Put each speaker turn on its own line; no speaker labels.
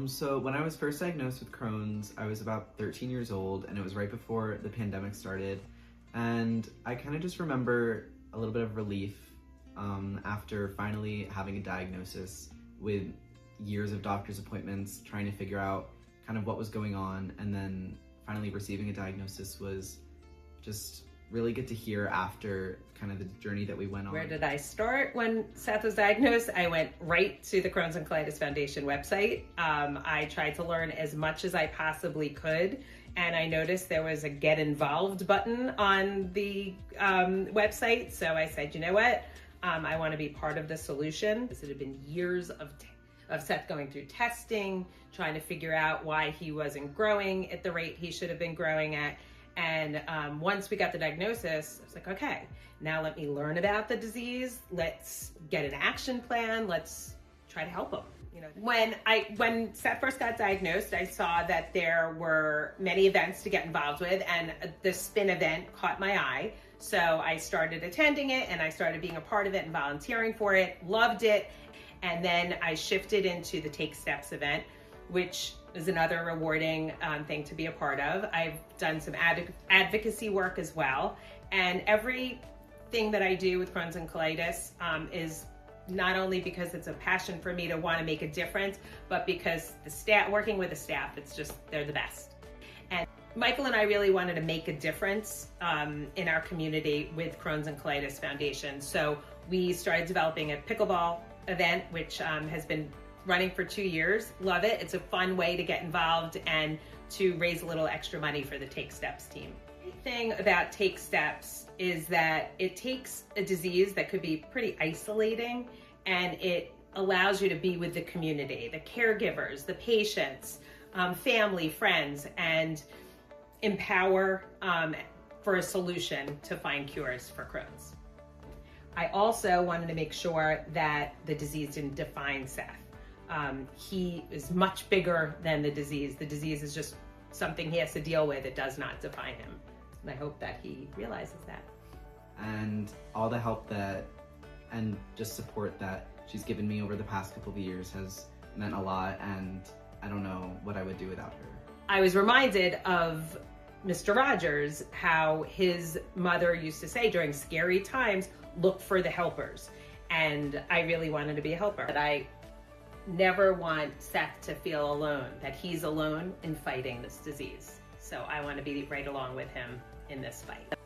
So when I was first diagnosed with Crohn's, I was about 13 years old, and it was right before the pandemic started. And I kind of just remember a little bit of relief after finally having a diagnosis, with years of doctor's appointments, trying to figure out kind of what was going on, and then finally receiving a diagnosis was just really good to hear after kind of the journey that we went on.
Where did I start when Seth was diagnosed? I went right to the Crohn's and Colitis Foundation website. I tried to learn as much as I possibly could, and I noticed there was a get involved button on the website. So I said, you know what? I want to be part of the solution. It had been years of Seth going through testing, trying to figure out why he wasn't growing at the rate he should have been growing at. And once we got the diagnosis, I was like, okay, now let me learn about the disease. Let's get an action plan. Let's try to help him. You know, when Seth first got diagnosed, I saw that there were many events to get involved with, and the spin event caught my eye. So I started attending it, and I started being a part of it and volunteering for it, loved it. And then I shifted into the Take Steps event, which is another rewarding thing to be a part of. I've done some advocacy work as well. And everything that I do with Crohn's and colitis is not only because it's a passion for me to want to make a difference, but because the staff, working with the staff, they're the best. And Michael and I really wanted to make a difference in our community with Crohn's and Colitis Foundation. So we started developing a pickleball event, which has been running for 2 years. Love it. It's a fun way to get involved and to raise a little extra money for the Take Steps team. The thing about Take Steps is that it takes a disease that could be pretty isolating, and it allows you to be with the community, the caregivers, the patients, family, friends, and empower for a solution to find cures for Crohn's. I also wanted to make sure that the disease didn't define Seth. He is much bigger than the disease. The disease is just something he has to deal with. It does not define him. And I hope that he realizes that.
And all the help and just support that she's given me over the past couple of years has meant a lot, and I don't know what I would do without her.
I was reminded of Mr. Rogers, how his mother used to say during scary times, look for the helpers. And I really wanted to be a helper. But I never want Seth to feel alone, that he's alone in fighting this disease. So I want to be right along with him in this fight.